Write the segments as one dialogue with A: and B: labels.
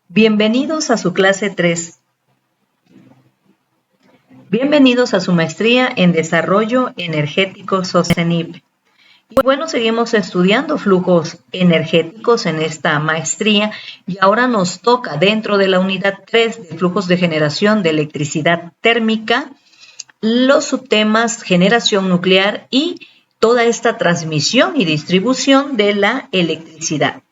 A: Bienvenidos a su clase 3. Bienvenidos a su maestría en Desarrollo Energético Sostenible. Y bueno, seguimos estudiando flujos energéticos en esta maestría y ahora nos toca dentro de la unidad 3 de flujos de generación de electricidad térmica, los subtemas generación nuclear y toda esta transmisión y distribución de la electricidad.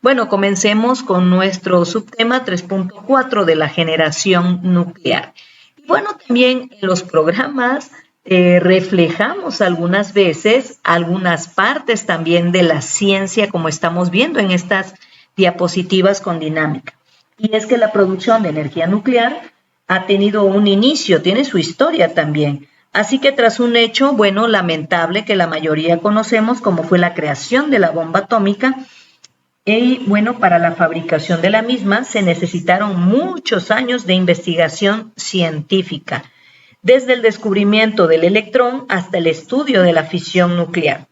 A: Bueno, comencemos con nuestro subtema 3.4 de la generación nuclear. Y bueno, también en los programas reflejamos algunas veces algunas partes también de la ciencia, como estamos viendo en estas diapositivas con dinámica. Y es que la producción de energía nuclear ha tenido un inicio, tiene su historia también. Así que tras un hecho, bueno, lamentable que la mayoría conocemos, como fue la creación de la bomba atómica, y bueno, para la fabricación de la misma se necesitaron muchos años de investigación científica, desde el descubrimiento del electrón hasta el estudio de la fisión nuclear.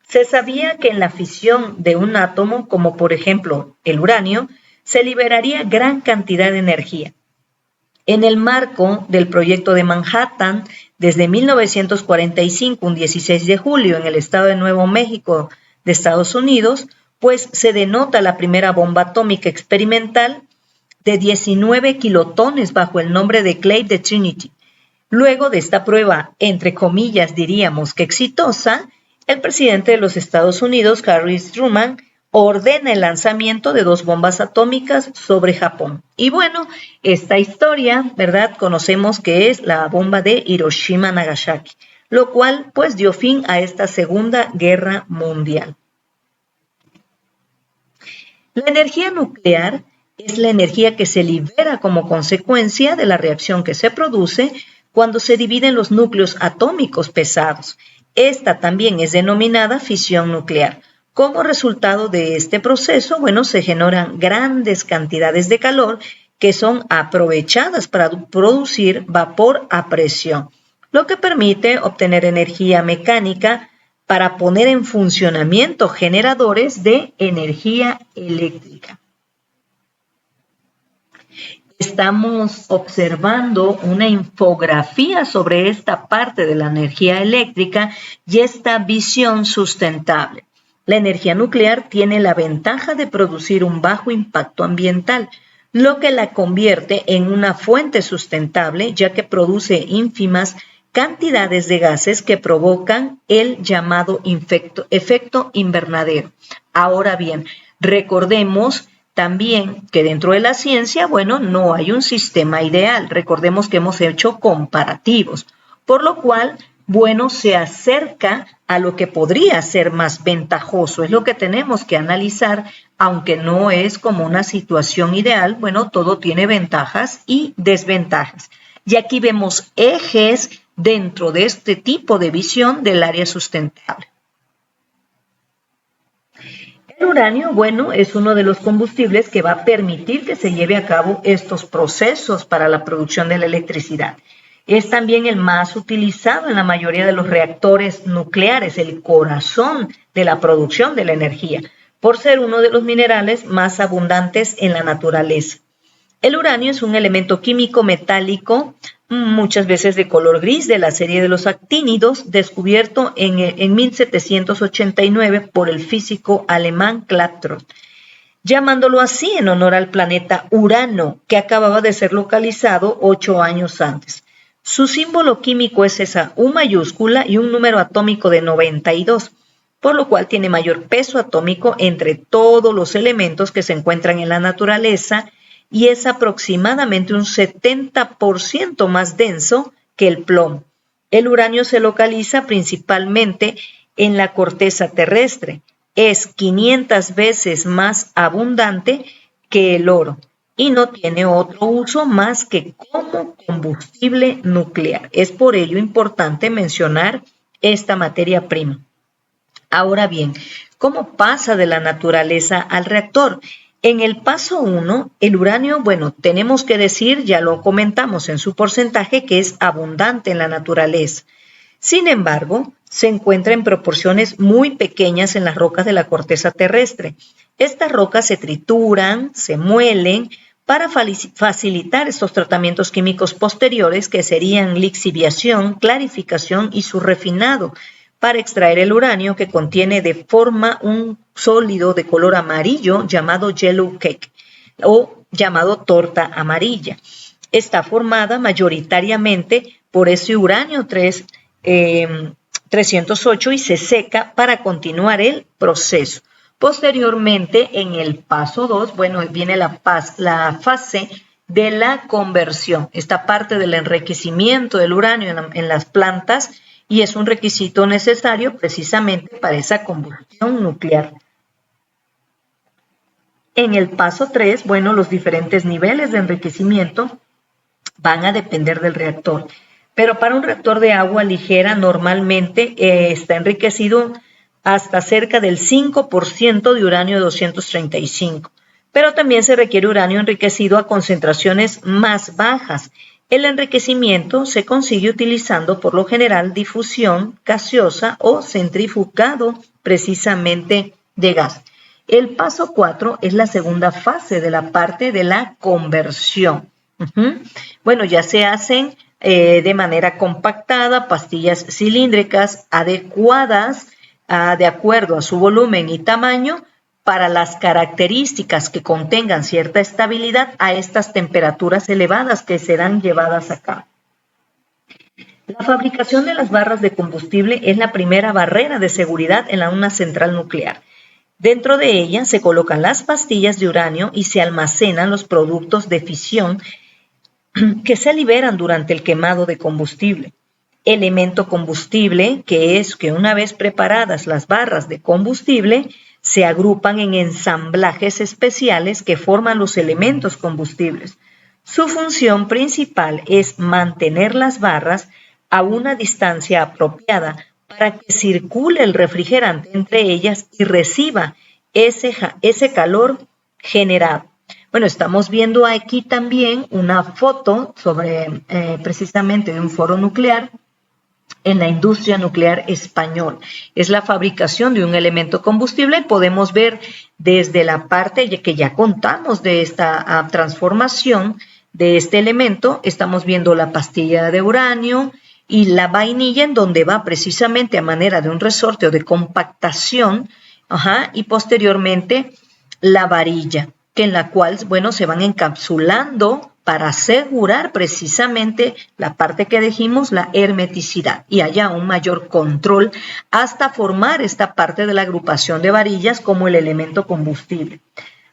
A: Se sabía que en la fisión de un átomo, como por ejemplo el uranio, se liberaría gran cantidad de energía. En el marco del proyecto de Manhattan, desde 1945, un 16 de julio, en el estado de Nuevo México de Estados Unidos, pues se denota la primera bomba atómica experimental de 19 kilotones bajo el nombre de Clay de Trinity. Luego de esta prueba, entre comillas diríamos que exitosa, el presidente de los Estados Unidos, Harry Truman, ordena el lanzamiento de 2 bombas atómicas sobre Japón. Y bueno, esta historia, ¿verdad? Conocemos que es la bomba de Hiroshima-Nagasaki, lo cual pues dio fin a esta Segunda Guerra Mundial. La energía nuclear es la energía que se libera como consecuencia de la reacción que se produce cuando se dividen los núcleos atómicos pesados. Esta también es denominada fisión nuclear. Como resultado de este proceso, bueno, se generan grandes cantidades de calor que son aprovechadas para producir vapor a presión, lo que permite obtener energía mecánica para poner en funcionamiento generadores de energía eléctrica. Estamos observando una infografía sobre esta parte de la energía eléctrica y esta visión sustentable. La energía nuclear tiene la ventaja de producir un bajo impacto ambiental, lo que la convierte en una fuente sustentable, ya que produce ínfimas cantidades de gases que provocan el llamado efecto invernadero. Ahora bien, recordemos también que dentro de la ciencia, bueno, no hay un sistema ideal. Recordemos que hemos hecho comparativos, por lo cual, bueno, se acerca a lo que podría ser más ventajoso. Es lo que tenemos que analizar, aunque no es como una situación ideal. Bueno, todo tiene ventajas y desventajas. Y aquí vemos ejes dentro de este tipo de visión del área sustentable. El uranio, bueno, es uno de los combustibles que va a permitir que se lleve a cabo estos procesos para la producción de la electricidad. Es también el más utilizado en la mayoría de los reactores nucleares, el corazón de la producción de la energía, por ser uno de los minerales más abundantes en la naturaleza. El uranio es un elemento químico metálico, muchas veces de color gris, de la serie de los actínidos, descubierto en 1789 por el físico alemán Klaproth, llamándolo así en honor al planeta Urano, que acababa de ser localizado 8 años antes. Su símbolo químico es esa U mayúscula y un número atómico de 92, por lo cual tiene mayor peso atómico entre todos los elementos que se encuentran en la naturaleza y es aproximadamente un 70% más denso que el plomo. El uranio se localiza principalmente en la corteza terrestre. Es 500 veces más abundante que el oro y no tiene otro uso más que como combustible nuclear. Es por ello importante mencionar esta materia prima. Ahora bien, ¿cómo pasa de la naturaleza al reactor? En el paso 1, el uranio, bueno, tenemos que decir, ya lo comentamos en su porcentaje, que es abundante en la naturaleza. Sin embargo, se encuentra en proporciones muy pequeñas en las rocas de la corteza terrestre. Estas rocas se trituran, se muelen, para facilitar estos tratamientos químicos posteriores, que serían lixiviación, clarificación y su refinado, para extraer el uranio, que contiene de forma un sólido de color amarillo llamado yellow cake o llamado torta amarilla. Está formada mayoritariamente por ese uranio 308 y se seca para continuar el proceso. Posteriormente, en el paso 2, bueno, viene la fase de la conversión, esta parte del enriquecimiento del uranio en las plantas, y es un requisito necesario precisamente para esa combustión nuclear. En el paso 3, bueno, los diferentes niveles de enriquecimiento van a depender del reactor, pero para un reactor de agua ligera normalmente está enriquecido hasta cerca del 5% de uranio 235, pero también se requiere uranio enriquecido a concentraciones más bajas. El enriquecimiento se consigue utilizando por lo general difusión gaseosa o centrifugado precisamente de gas. El paso 4 es la segunda fase de la parte de la conversión. Bueno, ya se hacen de manera compactada pastillas cilíndricas adecuadas de acuerdo a su volumen y tamaño para las características que contengan cierta estabilidad a estas temperaturas elevadas que serán llevadas a cabo. La fabricación de las barras de combustible es la primera barrera de seguridad en una central nuclear. Dentro de ella se colocan las pastillas de uranio y se almacenan los productos de fisión que se liberan durante el quemado de combustible. Elemento combustible, que es que una vez preparadas las barras de combustible, se agrupan en ensamblajes especiales que forman los elementos combustibles. Su función principal es mantener las barras a una distancia apropiada para que circule el refrigerante entre ellas y reciba ese calor generado. Bueno, estamos viendo aquí también una foto sobre precisamente de un foro nuclear en la industria nuclear española. Es la fabricación de un elemento combustible. Podemos ver desde la parte que ya contamos de esta transformación de este elemento. Estamos viendo la pastilla de uranio y la vainilla, en donde va precisamente a manera de un resorte o de compactación, y posteriormente la varilla, que en la cual, bueno, se van encapsulando para asegurar precisamente la parte que dijimos, la hermeticidad, y haya un mayor control hasta formar esta parte de la agrupación de varillas como el elemento combustible.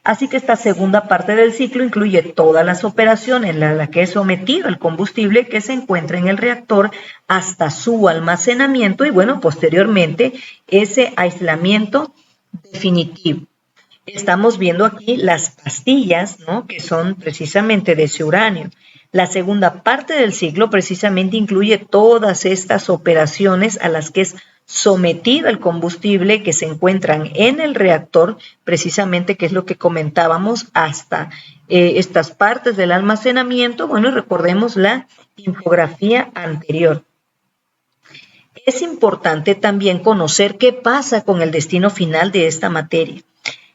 A: Así que esta segunda parte del ciclo incluye todas las operaciones en la que es sometido el combustible que se encuentra en el reactor hasta su almacenamiento y, bueno, posteriormente ese aislamiento definitivo. Estamos viendo aquí las pastillas, ¿no?, que son precisamente de ese uranio. La segunda parte del ciclo precisamente incluye todas estas operaciones a las que es sometido el combustible que se encuentran en el reactor, precisamente, que es lo que comentábamos, hasta estas partes del almacenamiento. Bueno, recordemos la infografía anterior. Es importante también conocer qué pasa con el destino final de esta materia.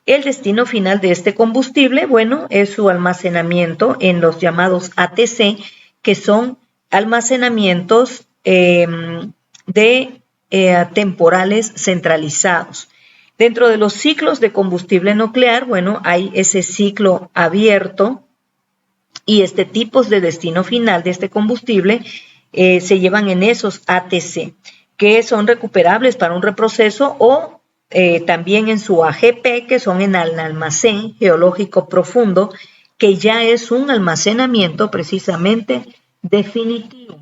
A: El destino final de este combustible, bueno, es su almacenamiento en los llamados ATC, que son almacenamientos temporales centralizados. Dentro de los ciclos de combustible nuclear, bueno, hay ese ciclo abierto y este tipo de destino final de este combustible se llevan en esos ATC, que son recuperables para un reproceso o también en su AGP, que son en el almacén geológico profundo, que ya es un almacenamiento precisamente definitivo.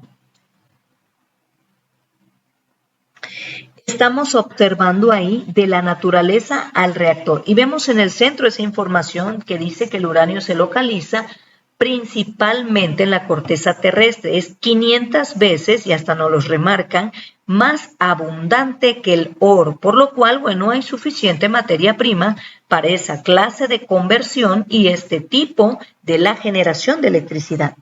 A: Estamos observando ahí de la naturaleza al reactor y vemos en el centro esa información que dice que el uranio se localiza principalmente en la corteza terrestre. Es 500 veces, y hasta nos los remarcan, más abundante que el oro, por lo cual, bueno, hay suficiente materia prima para esa clase de conversión y este tipo de la generación de electricidad.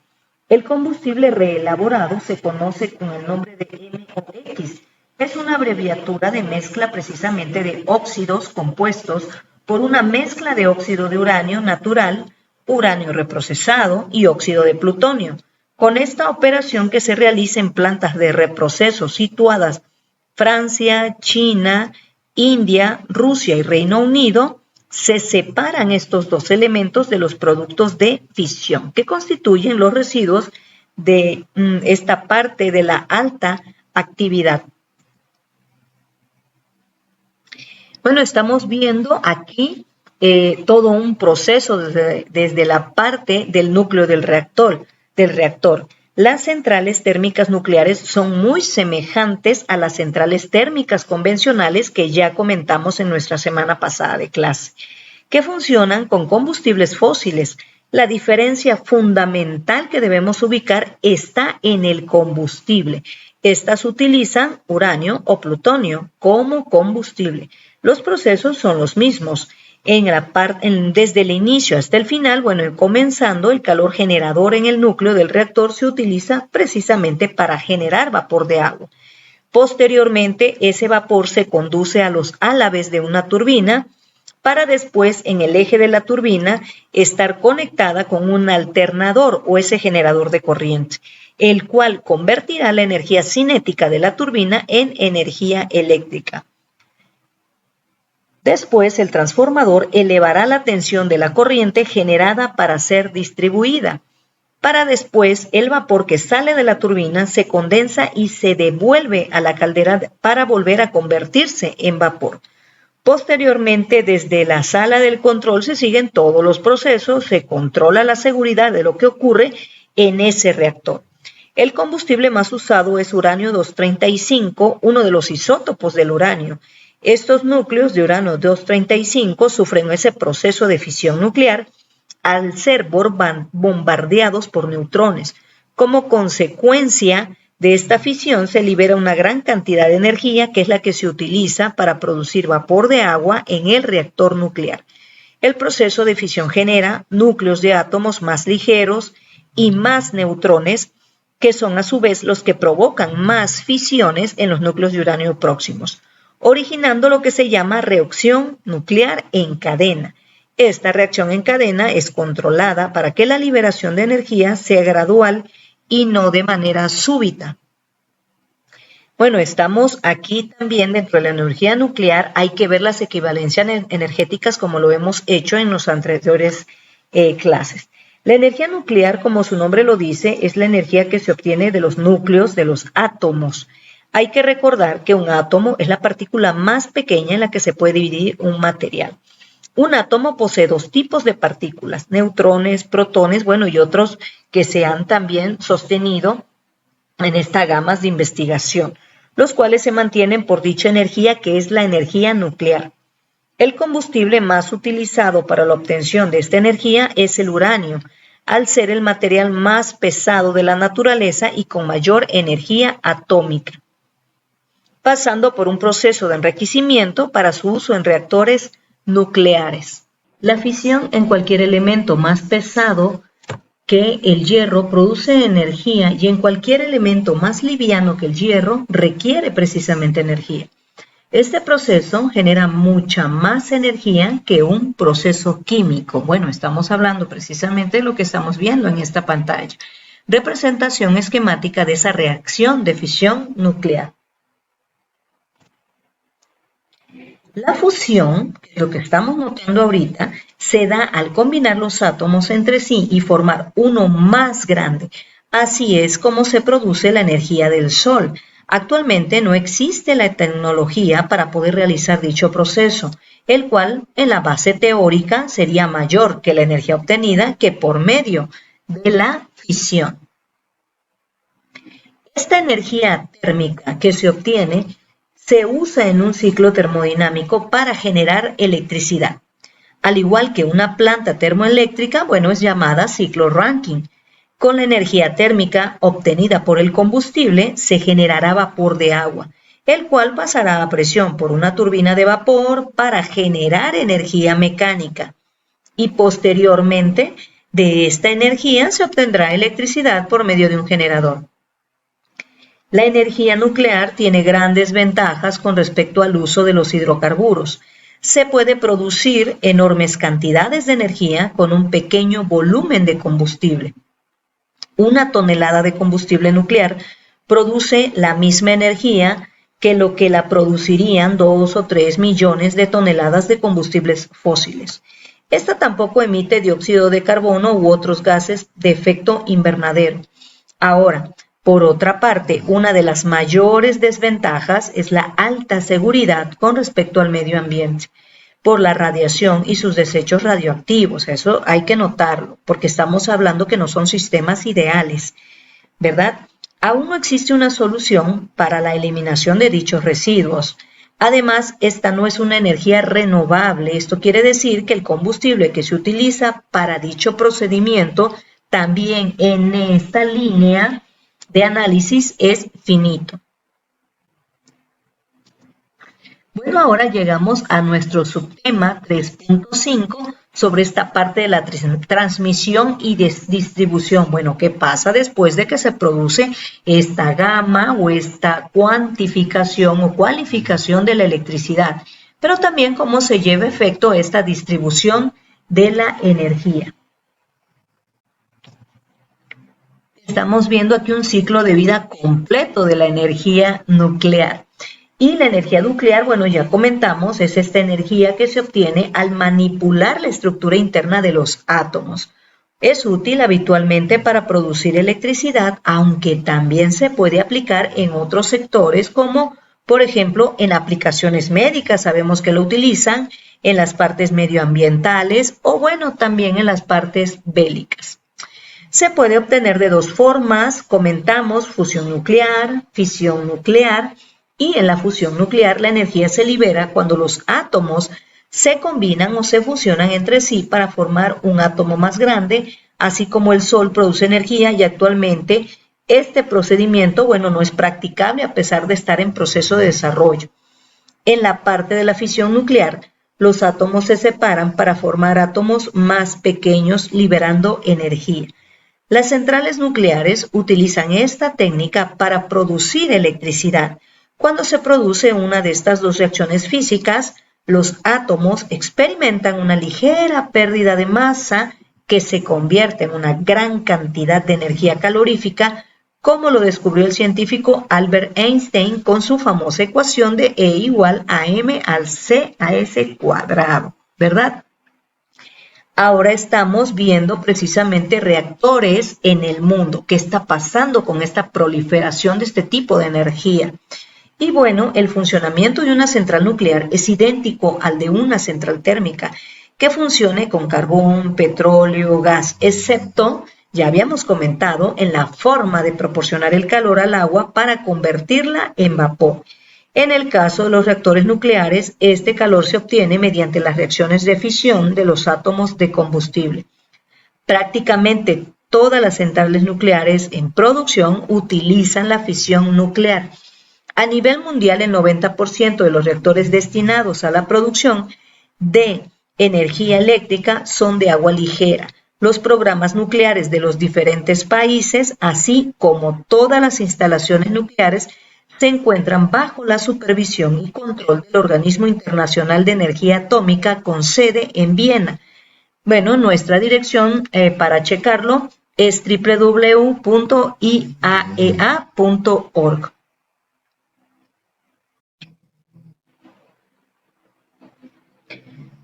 A: El combustible reelaborado se conoce con el nombre de MOX. Es una abreviatura de mezcla precisamente de óxidos compuestos por una mezcla de óxido de uranio natural uranio reprocesado y óxido de plutonio. Con esta operación que se realiza en plantas de reproceso situadas Francia, China, India, Rusia y Reino Unido, se separan estos dos elementos de los productos de fisión, que constituyen los residuos de esta parte de la alta actividad. Bueno, estamos viendo aquí todo un proceso desde la parte del núcleo del reactor. Las centrales térmicas nucleares son muy semejantes a las centrales térmicas convencionales que ya comentamos en nuestra semana pasada de clase, que funcionan con combustibles fósiles. La diferencia fundamental que debemos ubicar está en el combustible. Estas utilizan uranio o plutonio como combustible. Los procesos son los mismos. Desde el inicio hasta el final, bueno, comenzando, el calor generador en el núcleo del reactor se utiliza precisamente para generar vapor de agua. Posteriormente, ese vapor se conduce a los álabes de una turbina para después, en el eje de la turbina, estar conectada con un alternador o ese generador de corriente, el cual convertirá la energía cinética de la turbina en energía eléctrica. Después, el transformador elevará la tensión de la corriente generada para ser distribuida. Para después, el vapor que sale de la turbina se condensa y se devuelve a la caldera para volver a convertirse en vapor. Posteriormente, desde la sala del control se siguen todos los procesos, se controla la seguridad de lo que ocurre en ese reactor. El combustible más usado es uranio 235, uno de los isótopos del uranio. Estos núcleos de uranio 235 sufren ese proceso de fisión nuclear al ser bombardeados por neutrones. Como consecuencia de esta fisión se libera una gran cantidad de energía que es la que se utiliza para producir vapor de agua en el reactor nuclear. El proceso de fisión genera núcleos de átomos más ligeros y más neutrones, que son a su vez los que provocan más fisiones en los núcleos de uranio próximos, originando lo que se llama reacción nuclear en cadena. Esta reacción en cadena es controlada para que la liberación de energía sea gradual y no de manera súbita. Bueno, estamos aquí también dentro de la energía nuclear. Hay que ver las equivalencias energéticas como lo hemos hecho en las anteriores clases. La energía nuclear, como su nombre lo dice, es la energía que se obtiene de los núcleos de los átomos. Hay que recordar que un átomo es la partícula más pequeña en la que se puede dividir un material. Un átomo posee dos tipos de partículas, neutrones, protones, bueno, y otros que se han también sostenido en estas gamas de investigación, los cuales se mantienen por dicha energía que es la energía nuclear. El combustible más utilizado para la obtención de esta energía es el uranio, al ser el material más pesado de la naturaleza y con mayor energía atómica, pasando por un proceso de enriquecimiento para su uso en reactores nucleares. La fisión en cualquier elemento más pesado que el hierro produce energía y en cualquier elemento más liviano que el hierro requiere precisamente energía. Este proceso genera mucha más energía que un proceso químico. Bueno, estamos hablando precisamente de lo que estamos viendo en esta pantalla. Representación esquemática de esa reacción de fisión nuclear. La fusión, lo que estamos notando ahorita, se da al combinar los átomos entre sí y formar uno más grande. Así es como se produce la energía del Sol. Actualmente no existe la tecnología para poder realizar dicho proceso, el cual en la base teórica sería mayor que la energía obtenida que por medio de la fisión. Esta energía térmica que se obtiene se usa en un ciclo termodinámico para generar electricidad. Al igual que una planta termoeléctrica, bueno, es llamada ciclo Rankine. Con la energía térmica obtenida por el combustible se generará vapor de agua, el cual pasará a presión por una turbina de vapor para generar energía mecánica. Y posteriormente, de esta energía se obtendrá electricidad por medio de un generador. La energía nuclear tiene grandes ventajas con respecto al uso de los hidrocarburos. se puede producir enormes cantidades de energía con un pequeño volumen de combustible. Una tonelada de combustible nuclear produce la misma energía que lo que la producirían 2 o 3 millones de toneladas de combustibles fósiles. Esta tampoco emite dióxido de carbono u otros gases de efecto invernadero. Ahora, por otra parte, una de las mayores desventajas es la alta seguridad con respecto al medio ambiente por la radiación y sus desechos radioactivos. Eso hay que notarlo, porque estamos hablando que no son sistemas ideales, ¿verdad? Aún no existe una solución para la eliminación de dichos residuos. Además, esta no es una energía renovable. Esto quiere decir que el combustible que se utiliza para dicho procedimiento también en esta línea de análisis es finito. Bueno, ahora llegamos a nuestro subtema 3.5 sobre esta parte de la transmisión y distribución. Bueno, ¿qué pasa después de que se produce esta gama o esta cuantificación o cualificación de la electricidad? Pero también cómo se lleva a efecto esta distribución de la energía. Estamos viendo aquí un ciclo de vida completo de la energía nuclear. Y la energía nuclear, bueno, ya comentamos, es esta energía que se obtiene al manipular la estructura interna de los átomos. Es útil habitualmente para producir electricidad, aunque también se puede aplicar en otros sectores como, por ejemplo, en aplicaciones médicas, sabemos que lo utilizan, en las partes medioambientales o, bueno, también en las partes bélicas. Se puede obtener de dos formas, comentamos, fusión nuclear, fisión nuclear. Y en la fusión nuclear la energía se libera cuando los átomos se combinan o se fusionan entre sí para formar un átomo más grande, así como el Sol produce energía y actualmente este procedimiento, bueno, no es practicable a pesar de estar en proceso de desarrollo. En la parte de la fisión nuclear, los átomos se separan para formar átomos más pequeños liberando energía. Las centrales nucleares utilizan esta técnica para producir electricidad. Cuando se produce una de estas dos reacciones físicas, los átomos experimentan una ligera pérdida de masa que se convierte en una gran cantidad de energía calorífica, como lo descubrió el científico Albert Einstein con su famosa ecuación de E igual a m al c a s cuadrado, ¿verdad? Ahora estamos viendo precisamente reactores en el mundo. ¿Qué está pasando con esta proliferación de este tipo de energía? Y bueno, el funcionamiento de una central nuclear es idéntico al de una central térmica, que funcione con carbón, petróleo, gas, excepto, ya habíamos comentado, en la forma de proporcionar el calor al agua para convertirla en vapor. En el caso de los reactores nucleares, este calor se obtiene mediante las reacciones de fisión de los átomos de combustible. Prácticamente todas las centrales nucleares en producción utilizan la fisión nuclear. A nivel mundial, el 90% de los reactores destinados a la producción de energía eléctrica son de agua ligera. Los programas nucleares de los diferentes países, así como todas las instalaciones nucleares, se encuentran bajo la supervisión y control del Organismo Internacional de Energía Atómica con sede en Viena. Bueno, nuestra dirección para checarlo es www.iaea.org.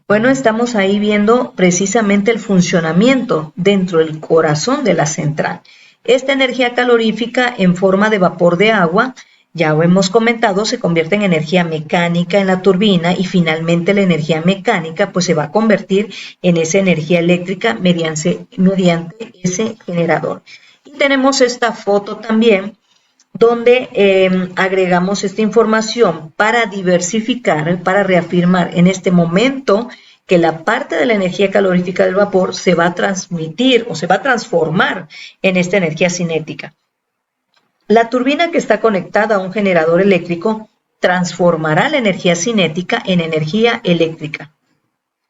A: Bueno, estamos ahí viendo precisamente el funcionamiento dentro del corazón de la central. Esta energía calorífica en forma de vapor de agua, ya lo hemos comentado, se convierte en energía mecánica en la turbina y finalmente la energía mecánica pues se va a convertir en esa energía eléctrica mediante ese generador. Y tenemos esta foto también donde agregamos esta información para diversificar, para reafirmar en este momento que la parte de la energía calorífica del vapor se va a transmitir o se va a transformar en esta energía cinética. La turbina que está conectada a un generador eléctrico transformará la energía cinética en energía eléctrica.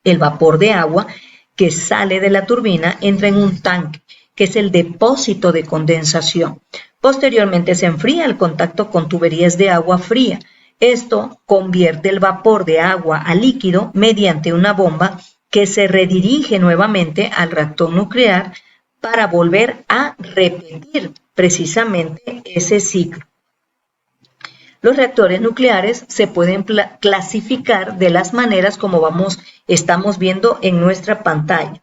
A: El vapor de agua que sale de la turbina entra en un tanque, que es el depósito de condensación. Posteriormente se enfría al contacto con tuberías de agua fría, Esto convierte el vapor de agua a líquido mediante una bomba que se redirige nuevamente al reactor nuclear para volver a repetir precisamente ese ciclo. Los reactores nucleares se pueden clasificar de las maneras como estamos viendo en nuestra pantalla.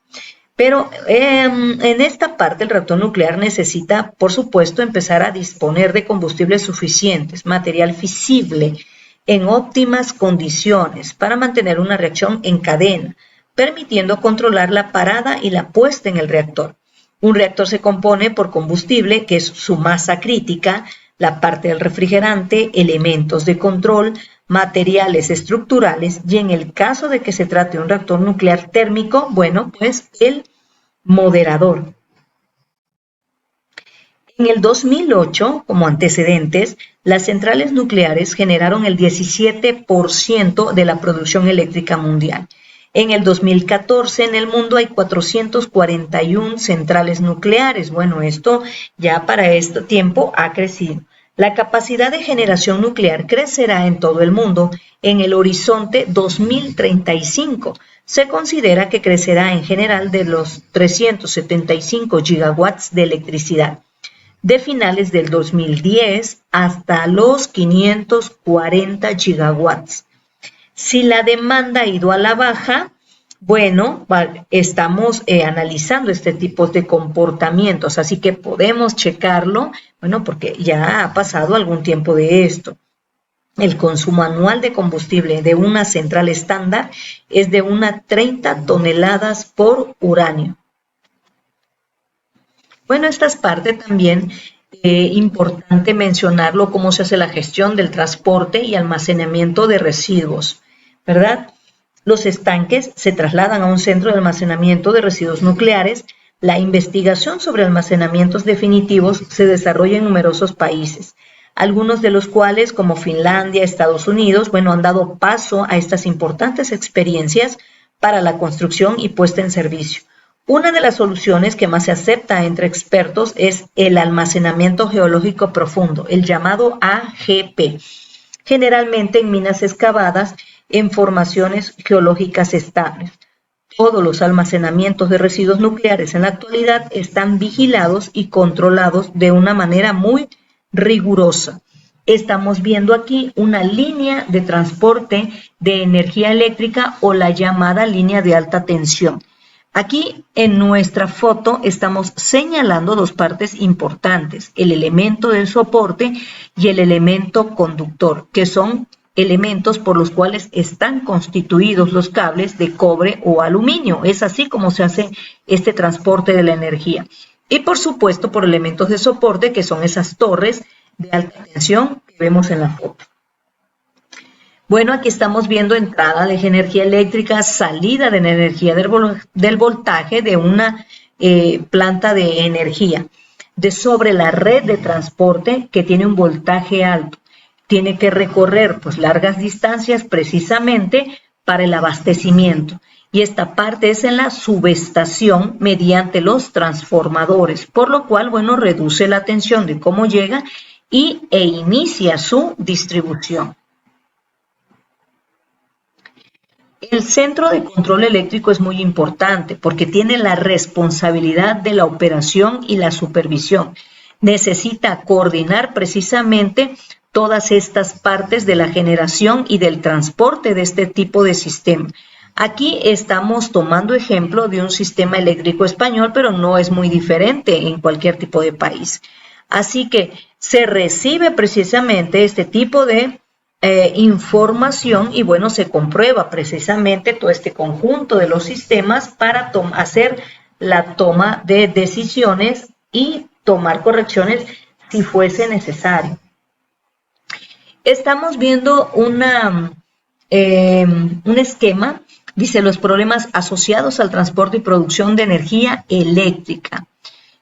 A: Pero en esta parte el reactor nuclear necesita, por supuesto, empezar a disponer de combustibles suficientes, material fisible, en óptimas condiciones para mantener una reacción en cadena, permitiendo controlar la parada y la puesta en el reactor. Un reactor se compone por combustible, que es su masa crítica, la parte del refrigerante, elementos de control, materiales estructurales y en el caso de que se trate de un reactor nuclear térmico, bueno, pues el moderador. En el 2008, como antecedentes, las centrales nucleares generaron el 17% de la producción eléctrica mundial. En el 2014 en el mundo hay 441 centrales nucleares. Bueno, esto ya para este tiempo ha crecido. La capacidad de generación nuclear crecerá en todo el mundo en el horizonte 2035. Se considera que crecerá en general de los 375 gigawatts de electricidad de finales del 2010 hasta los 540 gigawatts. Si la demanda ha ido a la baja, bueno, estamos analizando este tipo de comportamientos, así que podemos checarlo, bueno, porque ya ha pasado algún tiempo de esto. El consumo anual de combustible de una central estándar es de unas 30 toneladas por uranio. Bueno, esta es parte también importante mencionarlo, cómo se hace la gestión del transporte y almacenamiento de residuos, ¿verdad? Los estanques se trasladan a un centro de almacenamiento de residuos nucleares. La investigación sobre almacenamientos definitivos se desarrolla en numerosos países, algunos de los cuales, como Finlandia, Estados Unidos, bueno, han dado paso a estas importantes experiencias para la construcción y puesta en servicio. Una de las soluciones que más se acepta entre expertos es el almacenamiento geológico profundo, el llamado AGP, generalmente en minas excavadas en formaciones geológicas estables. Todos los almacenamientos de residuos nucleares en la actualidad están vigilados y controlados de una manera muy rigurosa. Estamos viendo aquí una línea de transporte de energía eléctrica o la llamada línea de alta tensión. Aquí en nuestra foto estamos señalando dos partes importantes, el elemento del soporte y el elemento conductor, que son elementos por los cuales están constituidos los cables de cobre o aluminio. Es así como se hace este transporte de la energía. Y por supuesto por elementos de soporte, que son esas torres de alta tensión que vemos en la foto. Bueno, aquí estamos viendo entrada de energía eléctrica, salida de la energía del voltaje de una planta de energía. Sobre la red de transporte que tiene un voltaje alto. Tiene que recorrer pues largas distancias precisamente para el abastecimiento. Y esta parte es en la subestación mediante los transformadores, por lo cual, bueno, reduce la tensión de cómo llega e inicia su distribución. El centro de control eléctrico es muy importante porque tiene la responsabilidad de la operación y la supervisión. Necesita coordinar precisamente todas estas partes de la generación y del transporte de este tipo de sistema. Aquí estamos tomando ejemplo de un sistema eléctrico español, pero no es muy diferente en cualquier tipo de país. Así que se recibe precisamente este tipo de información y bueno, se comprueba precisamente todo este conjunto de los sistemas para hacer la toma de decisiones y tomar correcciones si fuese necesario. Estamos viendo un esquema, dice los problemas asociados al transporte y producción de energía eléctrica.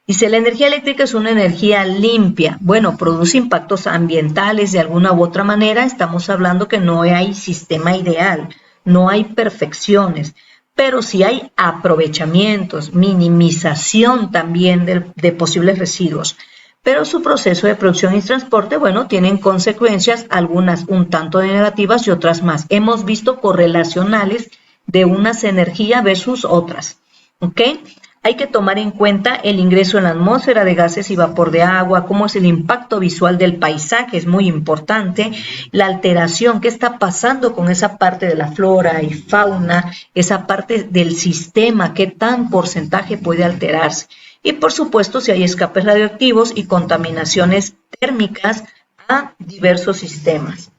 A: Dice, la energía eléctrica es una energía limpia. Bueno, produce impactos ambientales de alguna u otra manera. Estamos hablando que no hay sistema ideal, no hay perfecciones, pero sí hay aprovechamientos, minimización también de posibles residuos. pero su proceso de producción y transporte, bueno, tienen consecuencias, algunas un tanto negativas y otras más. Hemos visto correlacionales de unas energías versus otras, ¿ok? Hay que tomar en cuenta el ingreso en la atmósfera de gases y vapor de agua, cómo es el impacto visual del paisaje, es muy importante, la alteración, qué está pasando con esa parte de la flora y fauna, esa parte del sistema, qué tan porcentaje puede alterarse. Y por supuesto, si hay escapes radioactivos y contaminaciones térmicas a diversos sistemas.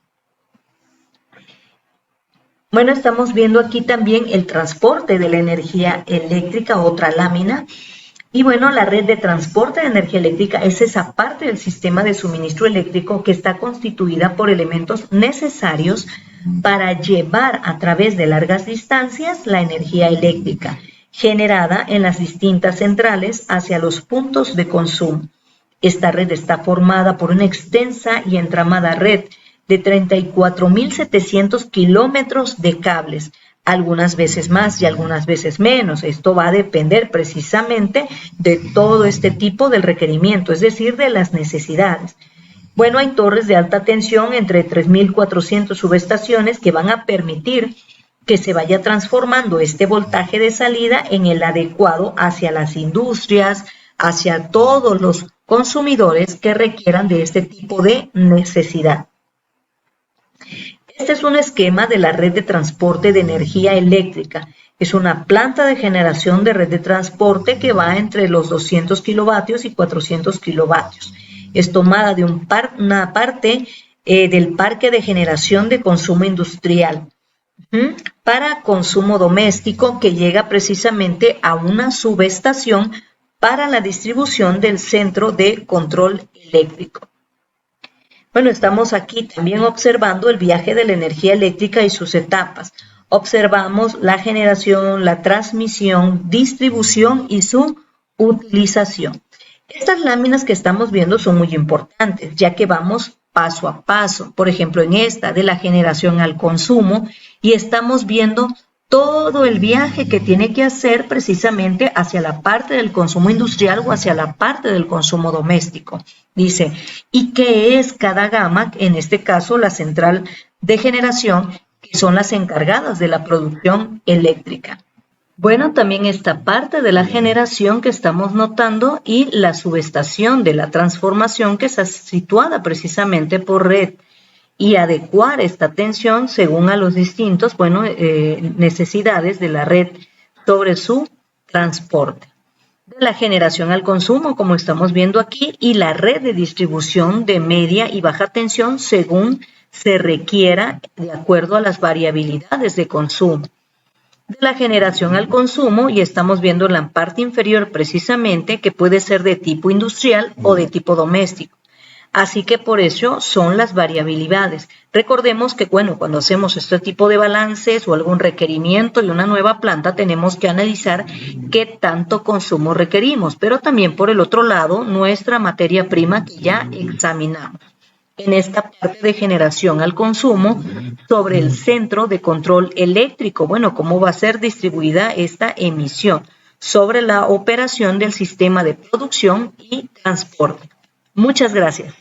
A: Bueno, estamos viendo aquí también el transporte de la energía eléctrica, otra lámina. Y bueno, la red de transporte de energía eléctrica es esa parte del sistema de suministro eléctrico que está constituida por elementos necesarios para llevar a través de largas distancias la energía eléctrica generada en las distintas centrales hacia los puntos de consumo. Esta red está formada por una extensa y entramada red de 34.700 kilómetros de cables, algunas veces más y algunas veces menos. Esto va a depender precisamente de todo este tipo del requerimiento, es decir, de las necesidades. Bueno, hay torres de alta tensión entre 3.400 subestaciones que van a permitir que se vaya transformando este voltaje de salida en el adecuado hacia las industrias, hacia todos los consumidores que requieran de este tipo de necesidad. Este es un esquema de la red de transporte de energía eléctrica. Es una planta de generación de red de transporte que va entre los 200 kilovatios y 400 kilovatios. Es tomada de una parte del parque de generación de consumo industrial para consumo doméstico que llega precisamente a una subestación para la distribución del centro de control eléctrico. Bueno, estamos aquí también observando el viaje de la energía eléctrica y sus etapas. Observamos la generación, la transmisión, distribución y su utilización. Estas láminas que estamos viendo son muy importantes, ya que vamos paso a paso. Por ejemplo, en esta de la generación al consumo, y estamos viendo todo el viaje que tiene que hacer precisamente hacia la parte del consumo industrial o hacia la parte del consumo doméstico. Dice, ¿y qué es cada gama? En este caso, la central de generación, que son las encargadas de la producción eléctrica. Bueno, también esta parte de la generación que estamos notando y la subestación de la transformación que está situada precisamente por red y adecuar esta tensión según a los distintos, necesidades de la red sobre su transporte. De la generación al consumo, como estamos viendo aquí, y la red de distribución de media y baja tensión según se requiera de acuerdo a las variabilidades de consumo. De la generación al consumo, y estamos viendo en la parte inferior precisamente que puede ser de tipo industrial o de tipo doméstico. Así que por eso son las variabilidades. Recordemos que, cuando hacemos este tipo de balances o algún requerimiento de una nueva planta, tenemos que analizar qué tanto consumo requerimos, pero también por el otro lado, nuestra materia prima que ya examinamos. En esta parte de generación al consumo, sobre el centro de control eléctrico, cómo va a ser distribuida esta emisión, sobre la operación del sistema de producción y transporte. Muchas gracias.